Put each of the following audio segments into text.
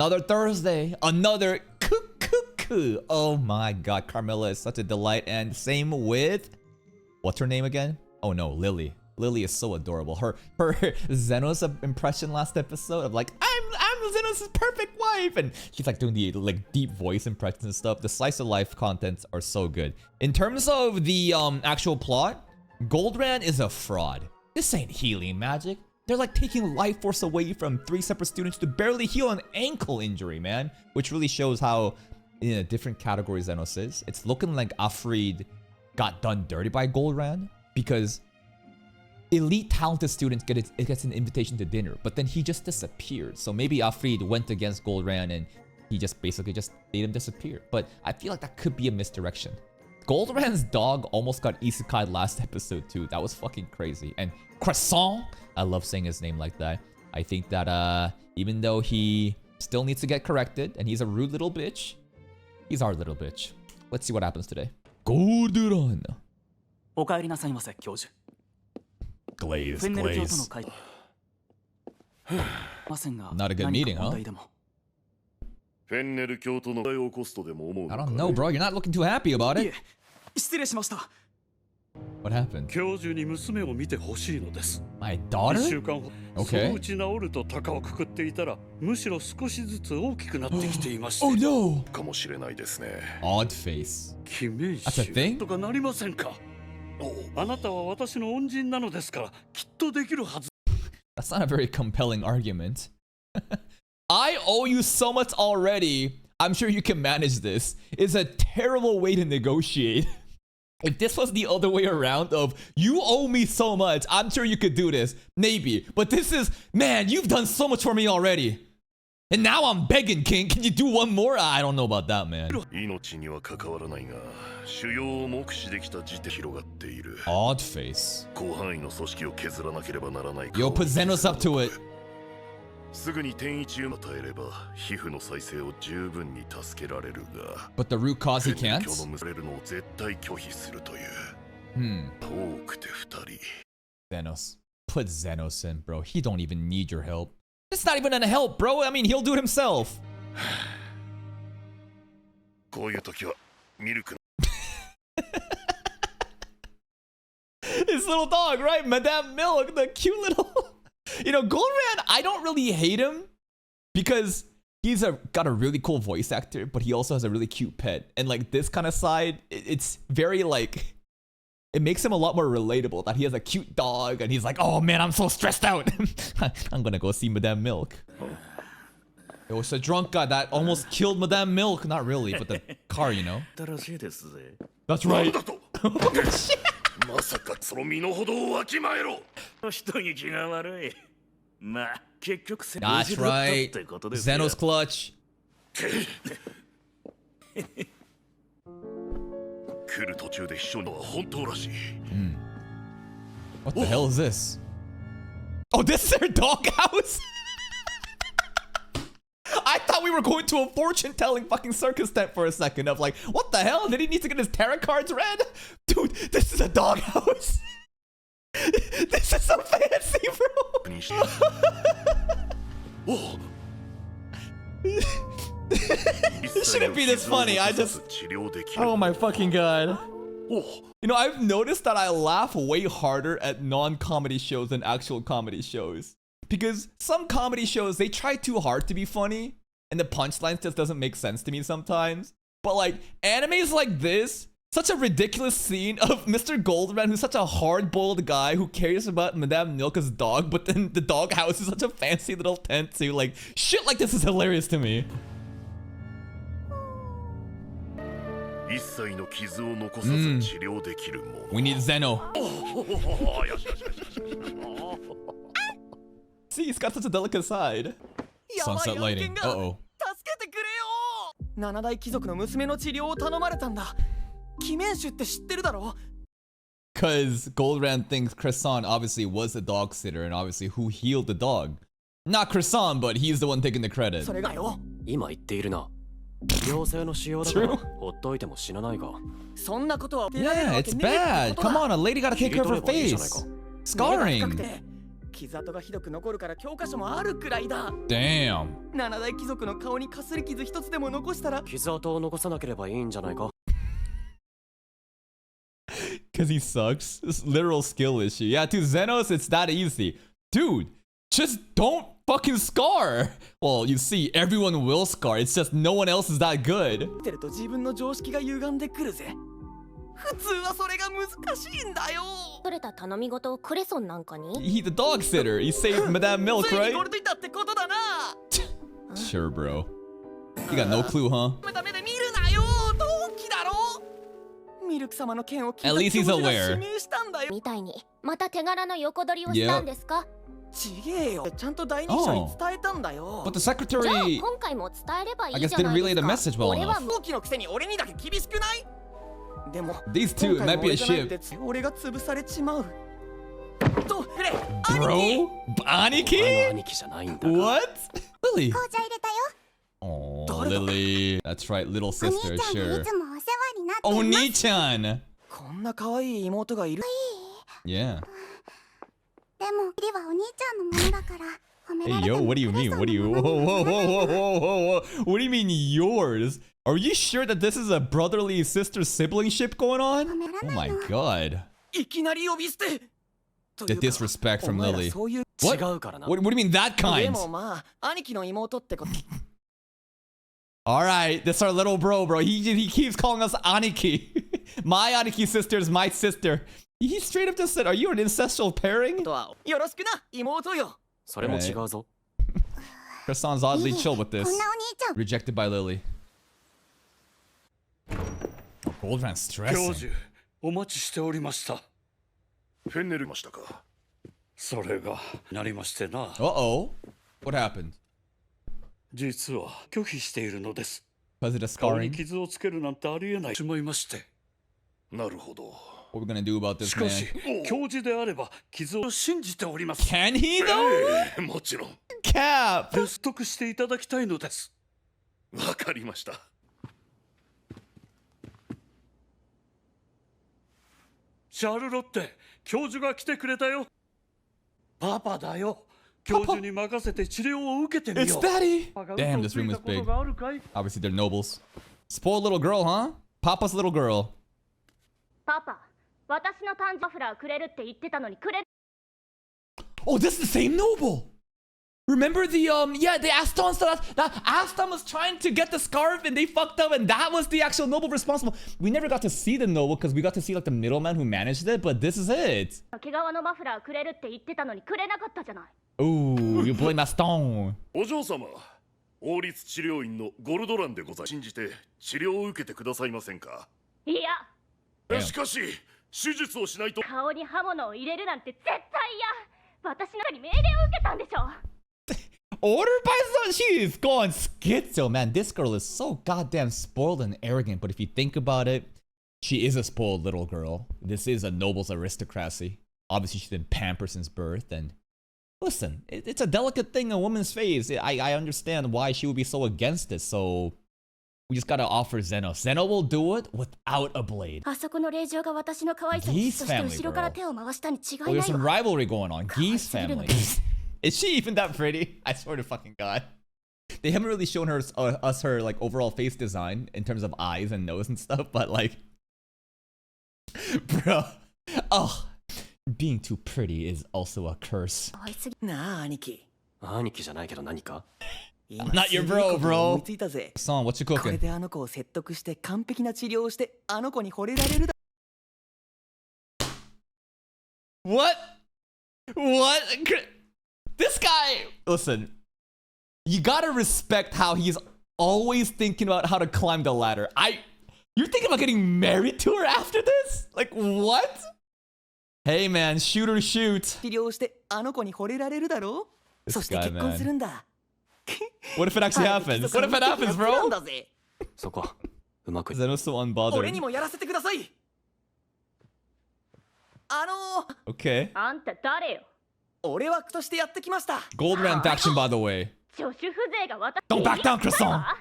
Another Thursday, another cuckoo. Oh my god, Carmilla is such a delight. And same with, what's her name again? Oh no, Lily. Lily is so adorable. Her Zenos impression last episode of like, I'm Zenos' perfect wife, and she's like doing the like deep voice impressions and stuff. The slice of life contents are so good. In terms of the actual plot, Goldran is a fraud. This ain't healing magic. They're like taking life force away from 3 separate students to barely heal an ankle injury, man. Which really shows how in a different category Zenos is. It's looking like Afrid got done dirty by Goldran because elite talented students gets an invitation to dinner, but then he just disappeared. So maybe Afrid went against Goldran and he just basically just made him disappear. But I feel like that could be a misdirection. Goldran's dog almost got isekai'd last episode too. That was fucking crazy. And Croissant, I love saying his name like that. I think that even though he still needs to get corrected and he's a rude little bitch, he's our little bitch. Let's see what happens today. Goldran. Glaze. Not a good meeting, huh? I don't know, bro. You're not looking too happy about it. What happened? My daughter? Okay. Oh no! Odd face. That's a thing? That's not a very compelling argument. I owe you so much already. I'm sure you can manage this. It's a terrible way to negotiate. If this was the other way around of you owe me so much, I'm sure you could do this. Maybe. But this is, man, you've done so much for me already. And now I'm begging, King. Can you do one more? I don't know about that, man. Odd face. Yo, put Zenos up to it. But the root cause he can't? Zenos. Put Zenos in, bro. He don't even need your help. It's not even an help, bro. I mean, he'll do it himself. His little dog, right? Madame Milk, the cute little... You know, Goldran, I don't really hate him because he's got a really cool voice actor, but he also has a really cute pet. And like this kind of side, it's very like, it makes him a lot more relatable that he has a cute dog and he's like, oh man, I'm so stressed out. I'm gonna go see Madame Milk. It was a drunk guy that almost killed Madame Milk. Not really, but the car, you know. That's right. Oh, shit. That's right. Zenos clutch. What the hell is this? Oh, this is their doghouse? I thought we were going to a fortune-telling fucking circus tent for a second of like, what the hell? Did he need to get his tarot cards read? Dude, this is a doghouse. This is so fancy, bro. This shouldn't be this funny. Oh my fucking god. You know, I've noticed that I laugh way harder at non-comedy shows than actual comedy shows. Because some comedy shows, they try too hard to be funny, and the punchlines just doesn't make sense to me sometimes. But like, animes like this, such a ridiculous scene of Mr. Goldran, who's such a hard-boiled guy who cares about Madame Milka's dog, but then the doghouse is such a fancy little tent too. Like, shit like this is hilarious to me. We need Zeno. See, he's got such a delicate side. Sunset lighting. Uh-oh. Because Goldran thinks Croissant obviously was the dog sitter and obviously who healed the dog. Not Croissant, but he's the one taking the credit. True. Yeah, it's bad. Come on, a lady gotta take care of her face. Scarring. 傷跡がひどく残るから教科書もあるくらいだ。 Damn. 七大貴族の顔にかすり傷一つでも残したら。傷跡を残さなければいいんじゃないか。 Because he sucks. This literal skill issue. Yeah, to Xenos, it's that easy. Dude, just don't fucking scar. Well, you see, everyone will scar. It's just no one else is that good. 見てると自分の常識が歪んでくるぜ。普通はそれが難しいんだよ。取れた頼み事をクレソンなんかに。 He's the dog sitter. He saved Madame Milk, ついに right? ゴールドいたってことだな。 Sure, bro. You got no clue, huh? ダメで見るなよ。同期だろ。ミルク様の件を聞いた At least he's 教授が aware. 指名したんだよ。みたいにまた手柄の横取りをしたんですか。ちげえよ。ちゃんと第二者に伝えたんだよ。 But the じゃあ secretary, 今回も伝えればい I い guess, じゃな didn't い relay で the す message か。 well 俺は enough. 同期のくせに俺にだけ厳しくない？でも These two, it 今 might 回も be a 俺じゃない ship. って俺が潰されちまう。と、ね、兄貴。 Bro? 兄貴? お前の兄貴じゃないんだが。 What? Lily? 紅茶入れたよ。 Oh, Dora. Lily. That's right, little お兄 sister, ちゃんが sure. いつもお世話になっています。お兄ちゃん! こんな可愛い妹がいる。 Yeah. でも、リはお兄ちゃんのものだから褒めら Hey, れて yo, も what do you クレ mean? ソン What do you... の Whoa, もの whoa, に whoa, ならない whoa, whoa, whoa. What do you mean yours? Are you sure that this is a brotherly sister siblingship going on? Oh my god. いきなり呼び捨て。 The disrespect from お前ら Lily. そういう。 What? 違うからな。 What do you mean that で kind? もまあ、兄貴の妹ってこと。 Alright, this our little bro, He keeps calling us Aniki. My Aniki sister is my sister. He straight up just said, are you an ancestral pairing? とはよろしくな、妹よ。それも違うぞ。 Croissant's oddly いい chill with こ this. んなお兄ちゃん Rejected by Lily. Goldran 教 stressing. 授お待ちしておりました。フェンネルましたか。それがなりましてな。 Uh-oh. What happened? 実は拒否しているのです。 Was it a 顔に scarring? 傷をつけるなんてありえないしまいまして。なるほど。 What are we gonna do about し this か man? し教授であれば傷を信じております。 Can he though? ええもちろん。 Cap! 説得していただきたいのです。わかりました。シャルロッテ、教授が来てくれたよ。パパだよ。教授に任せて治療を受けてみ It's よう。 Daddy! パパが Damn, 嘘 this をつい room た is こと big. があるかい？ Obviously, they're nobles. Spoiled little girl, huh? Papa's little girl. パパ、私の誕生マフラーくれるって言ってたのにくれ。 Oh, this is the same noble! Remember the, yeah, the Aston stuff? That Aston was trying to get the scarf and they fucked up and that was the actual noble responsible. We never got to see the noble because we got to see like the middleman who managed it, but this is it. 毛皮のマフラーくれるって言ってたのにくれなかったじゃない。 Ooh, you blame Aston. お嬢様、王立治療院のゴルドランでございます。信じて治療を受けてくださいませんか。いや、 Damn. しかし、手術をしないと。顔に刃物を入れるなんて絶対嫌。私のに命令を受けたんでしょ。 Ordered by someone? She is going schizo, man. This girl is so goddamn spoiled and arrogant. But if you think about it, she is a spoiled little girl. This is a noble's aristocracy. Obviously, she's been pampered since birth. And listen, it's a delicate thing, a woman's face. I understand why she would be so against it. So we just gotta offer Zeno. Zeno will do it without a blade. あそこの令嬢が私の可愛さに嫉妬して後ろから手を回したに違い Oh, な there's い some わ。 rivalry going on. Geese family. Is she even that pretty? I swear to fucking god. They haven't really shown her us her like overall face design in terms of eyes and nose and stuff, but like, bro, oh, being too pretty is also a curse. 可愛すぎ。なあ、兄貴。兄貴じゃないけど何か。今 not your すごい bro, こと bro. 思いついたぜ。 Son, what you これ cooking? であの子を説得して完璧な治療をしてあの子に惚れられるだ。 What? What? This guy. Listen, you gotta respect how he's always thinking about how to climb the ladder. You're thinking about getting married to her after this? Like what? Hey man, shoot or shoot. 治療してあの子に惚れられるだろう。 This そして guy, 結婚するんだ。 What if it actually あ happens? 貴族 What if it の happens, やつなん bro? だぜ。そこはうまく。 Zeno's so 俺に unbothered. もやらせてください。Okay. あんた誰よ。俺枠としてやってきました。 Gold Rand faction, by the way. 助手風情が私。 Don't back down, Croissant. わ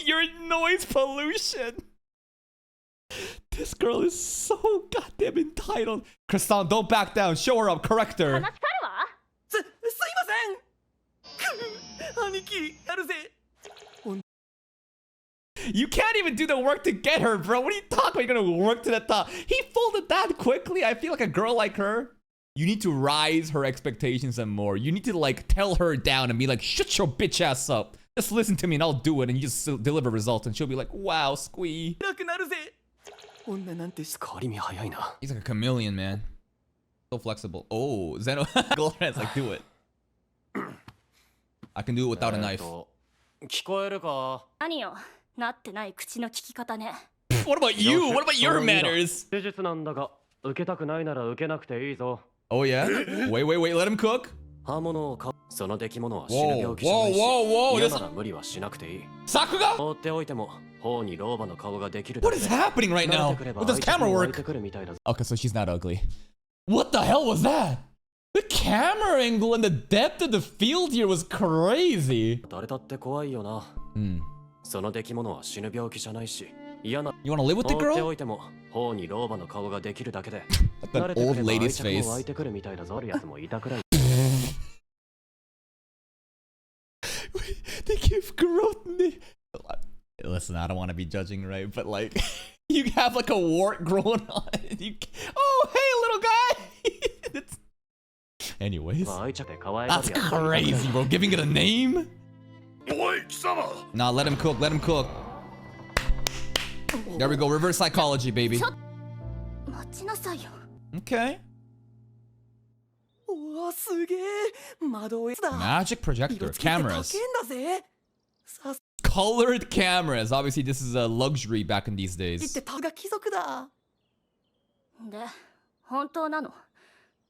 Your noise pollution. This girl is so goddamn entitled. Croissant, don't back down. Show her up. Correct her. 話かるわ。兄貴やるぜ You can't even do the work to get her, bro. What are you talking about? You're gonna work to the top. He folded that quickly. I feel like a girl like her, you need to rise her expectations and more. You need to like tell her down and be like, shut your bitch ass up. Just listen to me and I'll do it. And you just deliver results. And she'll be like, wow, squee. なくなるぜ女なんてし変わり身早いな。 He's like a chameleon, man. So flexible. Oh, Zeno. Goldman's like, do it. I can do it without a knife. 聞こえるか？何よなってない口の利き方ね What about you? What about your manners? 手術なんだが、受けたくないなら受けなくていいぞ。 Oh, yeah? Wait, let him cook. 刃物を買う。その出来物は死ぬ Whoa, 病気じゃないし、 whoa. 嫌 This... なら無理はしなくていい。 Sakuga? 放っておいても、頬に老婆の顔ができるだ What け is で。 happening right 慣 now? れてくれば What does 相手 camera に湧い work? てくるみたいだぞ。 Okay, so she's not ugly. What the hell was that? The camera angle and the depth of the field here was crazy. 誰だって怖いよな。その出来物は死ぬ病気じゃないし、嫌な。 You wanna live with the 放って girl? おいても、頬に老婆の顔ができるだけで。 Like 慣 an れてく old れば愛 lady's 着も face. 湧いてくるみたいだぞ。あるやつもいたくらい。 They give growth. Listen, I don't want to be judging, right? But like, you have like a wart growing on it. Oh, hey, little guy. Anyways, 愛着で可愛が that's るやつ。 crazy, bro. Giving it a name? おい貴様 Nah, let him cook. Let him cook. There we go. Reverse psychology, baby. 待ちなさいよ Okay. うわすげえ窓絵だ Magic 色 projector. 付きって高えん Cameras. だぜさす Colored cameras. Obviously, this is a luxury back in these がっ days. てたが貴族だで本当なの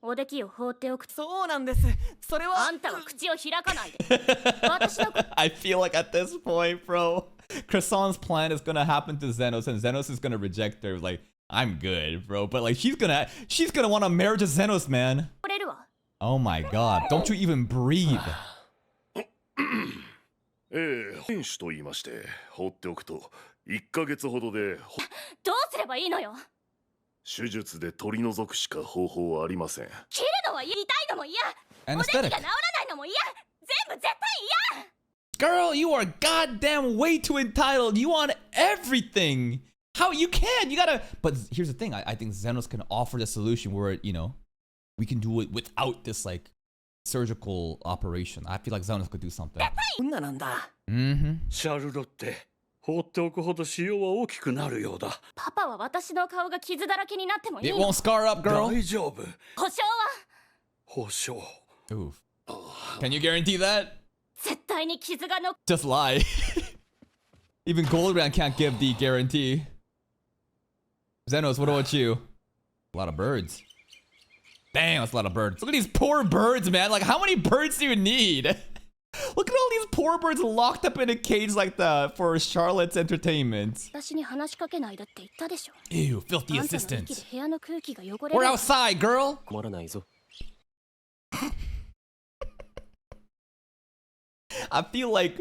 おできを放っておくそうなんですそれはあんたは口を開かないで私の I feel like at this point, bro, Croissant's plan is gonna happen to Xenos, and Xenos is gonna reject her. Like, I'm good, bro, but like she's gonna want to marry to Xenos, man. 来れるわ Oh my god, don't you even breathe? 選手と言いまして放っておくと1ヶ月ほどでどうすればいいのよ手術で取り除くしか方法はありません。切るのは痛いのも嫌おでき Anesthetic. が治らないのも嫌全部絶対嫌 Girl, you are goddamn way too entitled. You want everything. How you can? You gotta. But here's the thing. I think Xenos can offer the solution where we can do it without this like surgical operation. I feel like Xenos could do something. 女なんだ Mm-hmm. シャルロって放っておくほど腫瘍は大きくなるようだパパは私の顔が傷だらけになってもいい It の won't scar up, girl. 大丈夫保証は保証 Oof. Can you guarantee that? 絶対に傷が残 Just lie. Even Goldbrand can't give the guarantee. Xenos, what about you? A lot of birds. Damn, that's a lot of birds. Look at these poor birds, man. Like, how many birds do you need? Look at all these poor birds locked up in a cage like that for Charlotte's entertainment. 私に話しかけないでって言ったでしょ Ew, filthy あんたの息 assistant. で部屋の空気が汚れ We're る outside, girl. 困らないぞ。 I feel like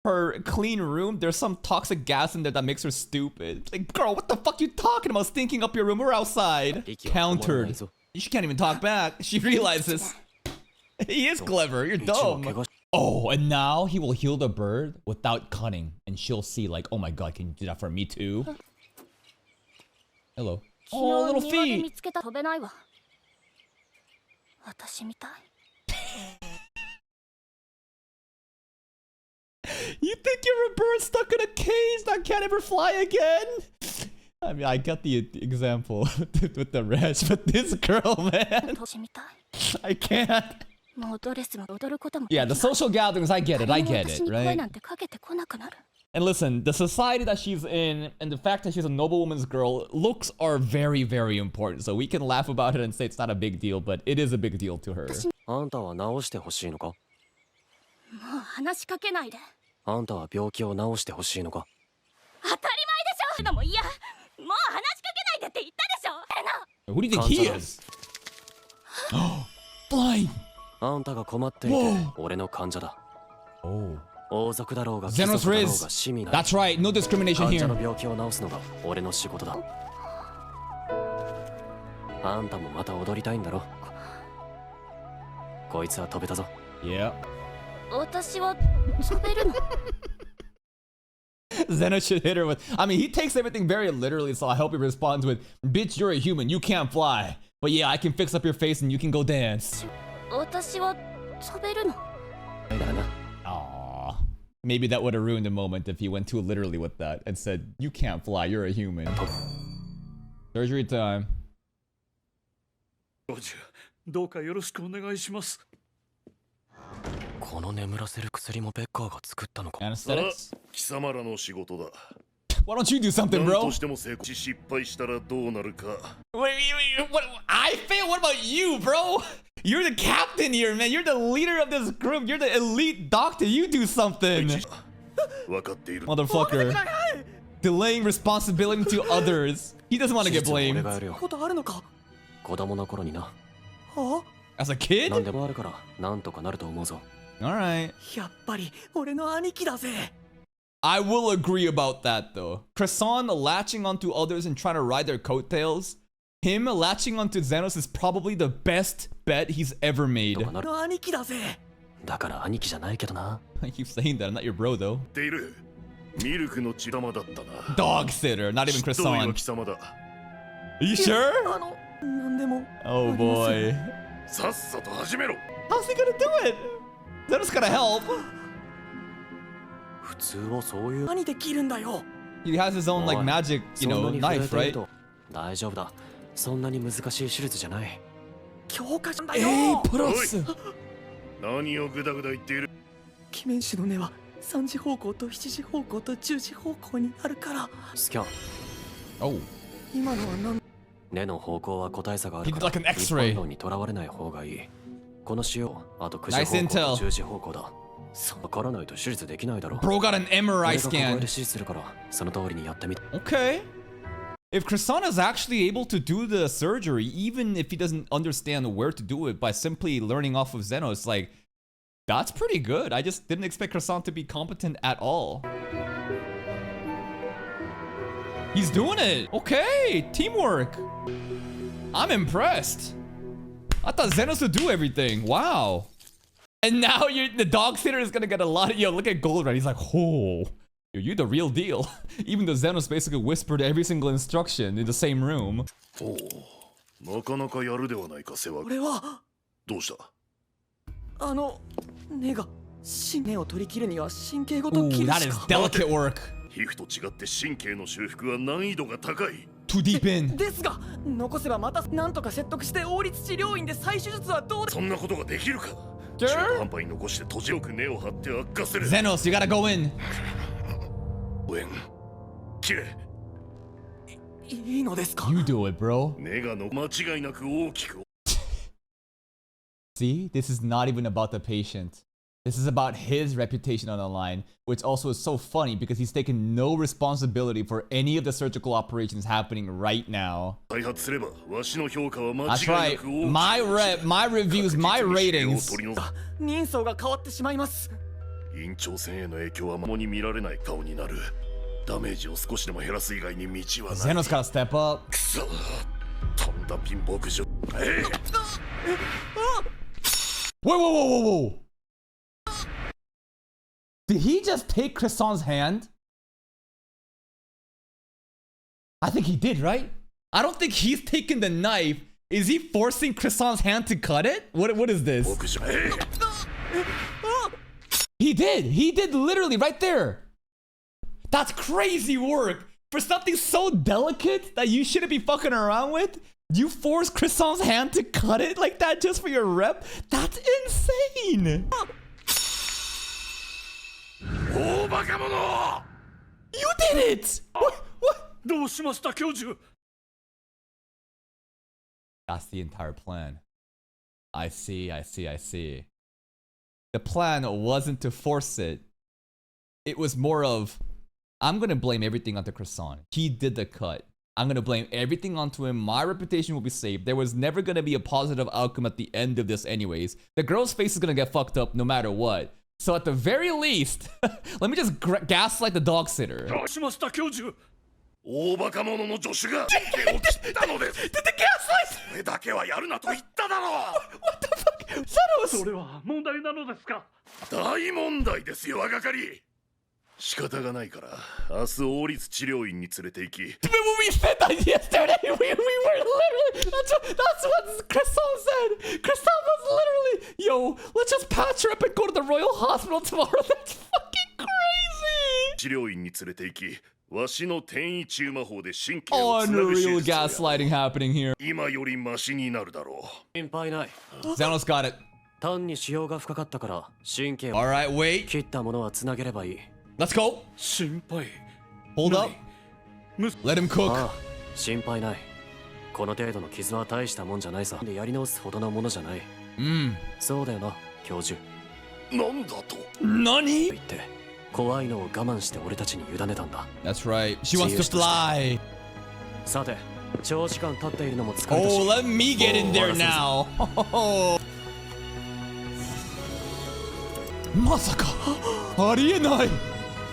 her clean room, there's some toxic gas in there that makes her stupid. Like, girl, what the fuck you talking about? Stinking up your room. We're outside. 息は止まらない Countered. ぞ。 She can't even talk back. She realizes he is clever. You're 一応怪 dumb. 我し Oh, and now he will heal the bird without cutting, and she'll see like, oh my god, can you do that for me too? Hello. 昨 Oh, 日 little 庭で見 feet. つけた飛べないわ私みたい You think you're a bird stuck in a cage that can't ever fly again? I mean, I got the example with the rash, but this girl, man, 私みたい I can't. もうドレスも踊ることも Yeah, the social gatherings, I get it, I 誰も get 私 it, に声 right? なんてかけてこなくなる And listen, the society that she's in and the fact that she's a noblewoman's girl, looks are very, very important. So we can laugh about it and say it's not a big deal, but it is a big deal to her. あんたは治してほしいのか？もう話しかけないであんたは病気を治してほしいのか？当たり前でしょのも嫌もう話しかけないでって言ったでしょエナ Who do you think he is? Blind. あんたが困っていて Whoa. 俺の患者だ。 Oh. 王族だろうが貴 Xenos 族だろう Riz. が市民だ。 That's right, no discrimination 患者 here. の病気を治すのが俺の仕事だ。あんたもまた踊りたいんだろ。こいつは飛べたぞ。 Yeah. 私は飛べるの Zeno should hit her with. I mean, he takes everything very literally, so I hope he responds with, "Bitch, you're a human. You can't fly. But yeah, I can fix up your face and you can go dance." 私は飛べるの Aww. Maybe that would have ruined the moment if he went too literally with that and said, "You can't fly. You're a human." Surgery time. 教授どうかよろしくお願いします。この眠らせる薬もベッカーが作ったのか。 Anesthetics? 貴様らの仕事だ。 Why don't you do something, 何 bro? としても成功し失敗したらどうなるか。 Wait, what? I fail? What about you, bro? You're the captain here, man. You're the leader of this group. You're the elite doctor. You do something. 分かっている。 Motherfucker. Delaying responsibility to others. He doesn't want to get 俺 blamed. がやるよ。ことあるのか子供の頃にな。は As a kid? 何でもあるからなんとかなると思うぞ。Alright. やっぱり俺の兄貴だぜ I will agree about that, though. Croissant latching onto others and trying to ride their coattails. Him latching onto Xenos is probably the best bet he's ever made. とかなる。俺の兄貴だぜだから兄貴じゃないけどな。 I keep saying that. I'm not your bro, though. ている。ミルクの血玉だったな。 Dog sitter, not even 執刀医は Croissant. 貴様だ。 Are you sure? なんでも Oh boy. さっさと始めろ。 How's he gonna do it? Xenos gotta help. 普通はそういう。何で切るんだよ He has his own, like, magic, you そん know, なに触れ knife, てる right? と大丈夫だ。そんなに難しい手術じゃない。強化したんだ Hey, よ Pross. 何をグダグダ言っている。鬼面師の根は3時方向と7時方向と10時方向にあるからスキャン。 Oh. 今のは何根の方向は個体差がある He か did ら like an X-ray. 一般論にとらわれない方がいい。この腫瘍、あと9 Nice 時方向 intel. と10時方向だ。わからないと手術できないだろう。 Bro got an 俺 MRI がここで scan. 指示するからその通りにやってみて。 Okay. If Croissant is actually able to do the surgery, even if he doesn't understand where to do it by simply learning off of Xenos, like, that's pretty good. I just didn't expect Croissant to be competent at all. He's doing it. Okay, teamwork. I'm impressed. I thought Xenos would do everything. Wow. And now the dog sitter is gonna get a lot of... Yo, look at Goldred. He's like, oh, you're the real deal. Even though Xenos basically whispered every single instruction in the same room. おお、なかなかやるではないか、世話。俺はどうした？根が根を取り切るには神経ごと Ooh, 切る that し is か delicate work. 皮膚と違って神経の修復は難易度が高い。 Too deep in. ですが残せばまたなんとか説得して王立治療院で再手術はどうでそんなことができるか。 Sure. 中途半端に残して閉じよく根を張って悪化する。 Xenos, you gotta go in. 応援。切れ。いいのですか You do it, bro. 根がの間違いなく大きく。 See, this is not even about the patient. This is about his reputation on the line, which also is so funny because he's taken no responsibility for any of the surgical operations happening right now. 開発すれば、わしの評価は間違いな That's right. く大きく。 My reviews, my 確実に腫瘍を ratings. 取り除く人相が変わってしまいます院長線への影響はまもに見られない顔になる。ダメージを少しでも減らす以外に道はない。 Xenos gotta step up. くそ、とんだ貧乏くじょ。ええ。 Whoa. Did he just take Croissant's hand? I think he did, right? I don't think he's taking the knife. Is he forcing Croissant's hand to cut it? What is this? 僕じゃええ。 He did literally right there. That's crazy work. For something so delicate that you shouldn't be fucking around with, you force Croissant's hand to cut it like that just for your rep? That's insane. 大バカ者。 You did it. What? どうしました教授？ That's the entire plan. I see. The plan wasn't to force it. It was more of, I'm gonna blame everything onto Croissant. He did the cut. I'm gonna blame everything onto him. My reputation will be saved. There was never gonna be a positive outcome at the end of this anyways. The girl's face is gonna get fucked up no matter what. So at the very least, let me just gaslight the dog sitter. どうしました教授？大バカ者の助手が神経を切ったのです。 Did the gaslight? それだけはやるなと言っただろう。 What the fuck? それは問題なのですか？大問題ですよ、若かり。仕方がないから明日王立治療院に連れて行き、 But when we said that yesterday, we were literally. That's what Cresson said. Cresson was literally, yo, let's just patch her up and go to the Royal Hospital tomorrow. That's fucking crazy. 治療院に連れて行き、わしの転移中魔法で神経をつなぐ手 Unreal 術をやる。 gaslighting happening here. 今よりマシになるだろ心配ない。 Xanos got it. 単に腫瘍が深かったから神経を Alright, wait. 切ったものはつなげればいい。 Let's go. 心配。 Hold up. む Let him cook. ああ、心配ない。この程度の傷は大したもんじゃないさ。でやり直すほどのものじゃない。そうだよな、教授。う。なんだと。Nani? 言って怖いのを我慢して俺たちに委ねたんだ。 That's right. She wants to fly. さて、長時間経っているのも疲れたし。 Oh, let me get in there now. まさかありえない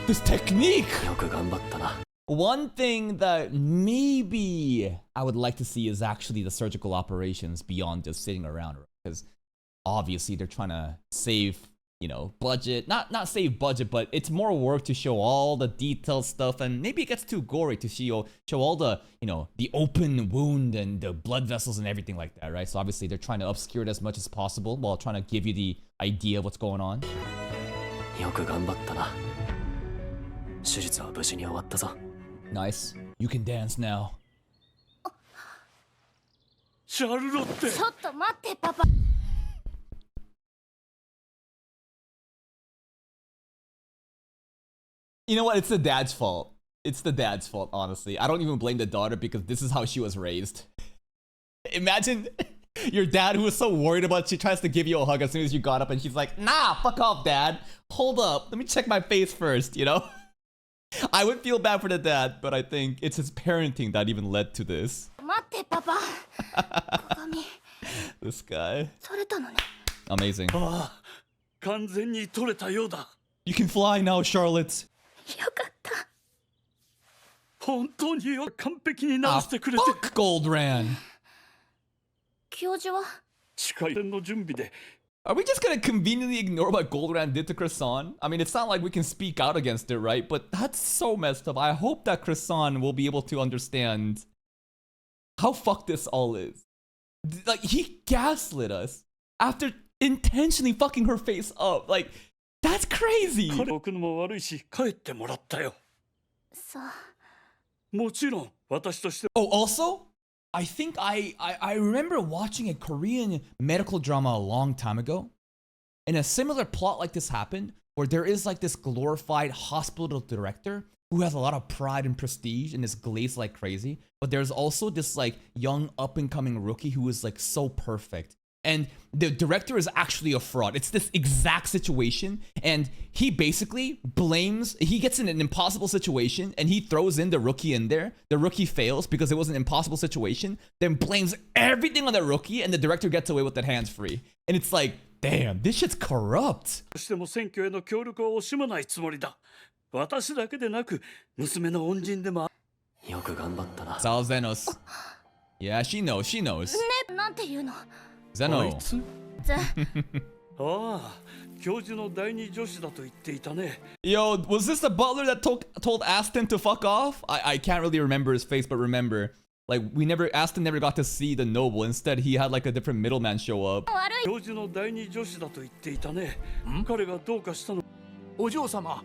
This technique. よく頑張ったな。 One thing that maybe I would like to see is actually the surgical operations beyond just sitting around, because obviously they're trying to save, you know, budget. Not save budget, but it's more work to show all the detailed stuff, and maybe it gets too gory to show all the, you know, the open wound and the blood vessels and everything like that, right? So obviously they're trying to obscure it as much as possible while trying to give you the idea of what's going on. よく頑張ったな。手術は無事に終わったぞ。 Nice. You can dance now. シャルロッテ。ちょっと待ってパパ。 You know what? It's the dad's fault. It's the dad's fault, honestly. I don't even blame the daughter because this is how she was raised. Imagine your dad who was so worried about, she tries to give you a hug as soon as you got up and she's like, nah, fuck off, dad. Hold up. Let me check my face first, you know? I would feel bad for the dad, but I think it's his parenting that even led to this. 待ってパパ。鏡 This guy. 取れたのね。 Amazing. ああ、完全に取れたようだ。 You can fly now, Charlotte. よかった。本当によ、完璧に直 Ah, してくれて。 fuck Goldran. 教授は近いの準備で。 Are we just gonna conveniently ignore what Goldran did to Cresson? I mean, it's not like we can speak out against it, right? But that's so messed up. I hope that Cresson will be able to understand how fucked this all is. Like, he gaslit us after intentionally fucking her face up. Like, that's crazy. 彼を置くのも悪いし、帰ってもらったよ。さあ。もちろん、私として。 Oh, also, I think I remember watching a Korean medical drama a long time ago, and a similar plot like this happened, where there is like this glorified hospital director who has a lot of pride and prestige and is glazed like crazy, but there's also this like young up and coming rookie who is like so perfect. And the director is actually a fraud. It's this exact situation. And he basically blames, he gets in an impossible situation and he throws in the rookie in there. The rookie fails because it was an impossible situation, then blames everything on the rookie and the director gets away with it hands free. And it's like, damn, this shit's corrupt. しても選挙への協力を惜しまないつもりだ。私だけでなく、娘の恩人でも。よく頑張ったな。 Sal Zenos. Yeah, she knows. ね、なんて言うの。 Zeno. あいつ。ぜ。ああ、教授の第二助手だと言っていたね。 Yo, was this the butler that told Aston to fuck off? I can't really remember his face, but remember, like, Aston never got to see the noble. Instead, he had like a different middleman show up. 悪い。教授の第二助手だと言っていたね。彼がどうかしたの。お嬢様、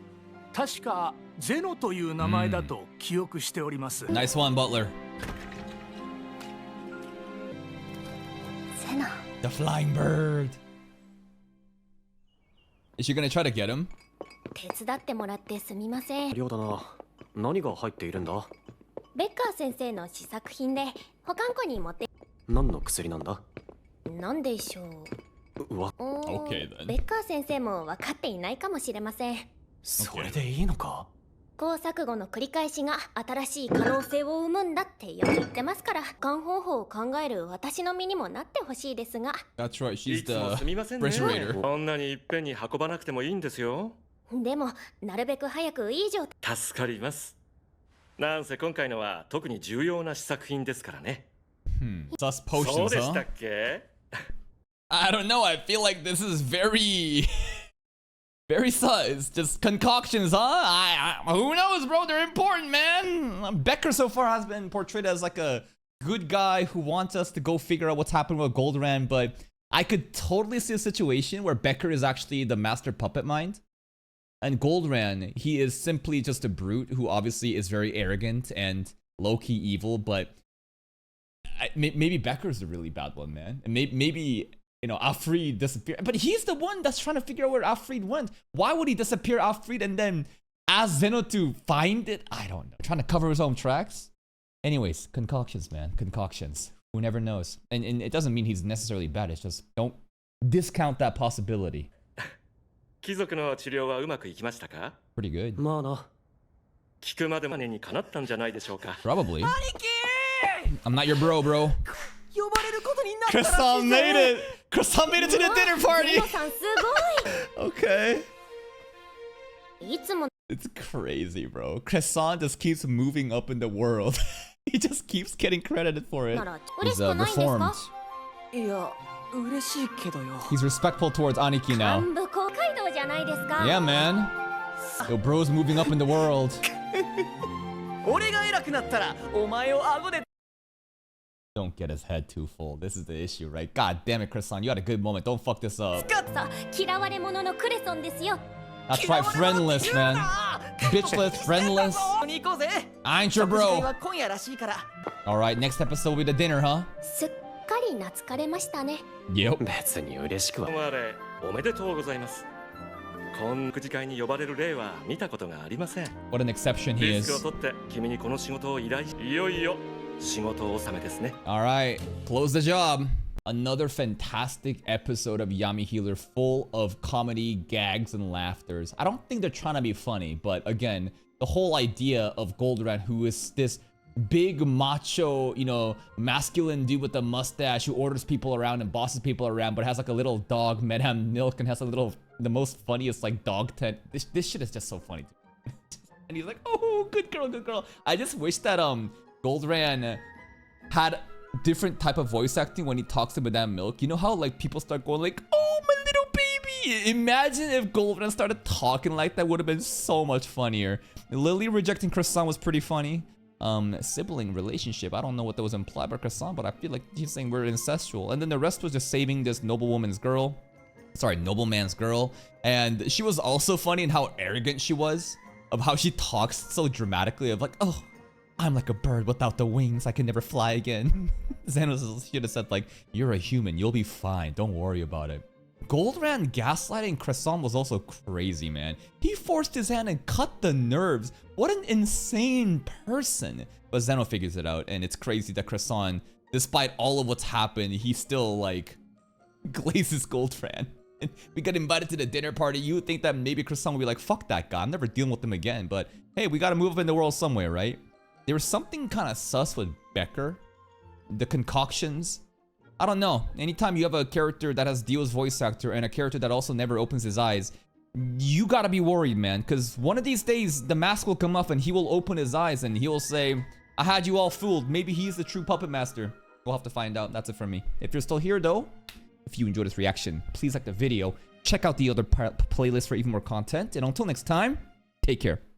確かゼノという名前だと記憶しております。Nice one, butler. セナ。 The flying bird. Is she gonna try to get him? 手伝ってもらってすみません。量だな。何が入っているんだ？ベッカー先生の試作品で保管庫に持って。何の薬なんだ？なんでしょう。うわ。Okay, then. ベッカー先生も分かっていないかもしれません。それでいいのか？試行錯誤の繰り返しが新しい可能性を生むんだってよく言ってますから、保管方法を考える私の身にもなってほしいですが。That's right, い she's つもすみませんね。 refrigerator. こんなにいっぺんに運ばなくてもいいんですよ。でもなるべく早くいい状態。助かります。なんせ今回のは特に重要な試作品ですからね。Sus そう potions, でした huh? っけ？ I don't know. I feel like this is very, very sus. Just concoctions, huh? Who knows, bro? They're important, man. Becker so far has been portrayed as like a good guy who wants us to go figure out what's happening with Goldrand, but I could totally see a situation where Becker is actually the master puppet mind. And Goldrand, he is simply just a brute who obviously is very arrogant and low-key evil, but maybe Becker's the really bad one, man. And maybe you know, Alfred disappeared. But he's the one that's trying to figure out where Alfred went. Why would he disappear Alfred and then ask Zeno to find it? I don't know. Trying to cover his own tracks? Anyways, concoctions, man. Concoctions. Who never knows? And it doesn't mean he's necessarily bad. It's just don't discount that possibility. 貴族の治療はうまくいきましたか? Pretty good. まあな。聞くまでまでにかなったんじゃないでしょうか. Probably. I'm not your bro, bro. 呼ばれることになったらしいぜ。 Croissant made it! Croissant made it to the dinner party! ゼノさんすごい。 Okay. いつも It's crazy, bro. Croissant just keeps moving up in the world. He just keeps getting credited for it. なら嬉 He's しくないんですか？ reformed. いや、嬉しいけどよ。 He's respectful towards Aniki now. 幹部公街道じゃないですか。 Yeah, man. Yo, bro's moving up in the world. 俺が偉くなったらお前を顎で Don't get his head too full. This is the issue, right? God damn it, Croissant. You had a good moment. Don't fuck this up. 使った嫌われ者のクレソンですよ。 That's right, friendless, man. Bitchless, friendless. に行こうぜ。 I ain't your 食事会 bro. は今夜らしいから。 Alright, next episode will be the dinner, huh? すっかり懐かれましたね。 Yep. 別に嬉しくは。あれ、おめでとうございます。こんな食事会に呼ばれる例は見たことがありません。 What an exception he リスクを is. 取って君にこの仕事を依頼し、いよいよ仕事納めですね。 Alright, close the job. Another fantastic episode of Yami Healer full of comedy, gags, and laughters. I don't think they're trying to be funny, but again, the whole idea of Goldrand, who is this big macho, you know, masculine dude with a mustache who orders people around and bosses people around, but has like a little dog, Madame Milk, and has a little, the most funniest like dog tent. This shit is just so funny to me. And he's like, oh, good girl, good girl. I just wish that Goldrand had different type of voice acting when he talks to Madame Milk. You know how like people start going like, oh, my little baby. Imagine if Goldrand started talking like that. Would have been so much funnier. Lily rejecting Croissant was pretty funny. Sibling relationship, I don't know what that was implied by Croissant, but I feel like he's saying we're incestual. And then the rest was just saving this nobleman's girl, and she was also funny in how arrogant she was, of how she talks so dramatically of like, oh, I'm like a bird without the wings, I can never fly again. Xanos should have said like, you're a human, you'll be fine, don't worry about it. Goldrand gaslighting Croissant was also crazy, man. He forced his hand and cut the nerves. What an insane person. But Zeno figures it out, and it's crazy that Croissant, despite all of what's happened, he still like glazes Goldrand. And we got invited to the dinner party. You would think that maybe Croissant would be like, fuck that guy, I'm never dealing with him again. But hey, we gotta move up in the world somewhere, right? There was something kind of sus with Becker. The concoctions. I don't know. Anytime you have a character that has Dio's voice actor and a character that also never opens his eyes, you gotta be worried, man. Because one of these days, the mask will come off and he will open his eyes and he will say, I had you all fooled. Maybe he's the true puppet master. We'll have to find out. That's it from me. If you're still here, though, if you enjoyed this reaction, please like the video. Check out the other playlist for even more content. And until next time, take care.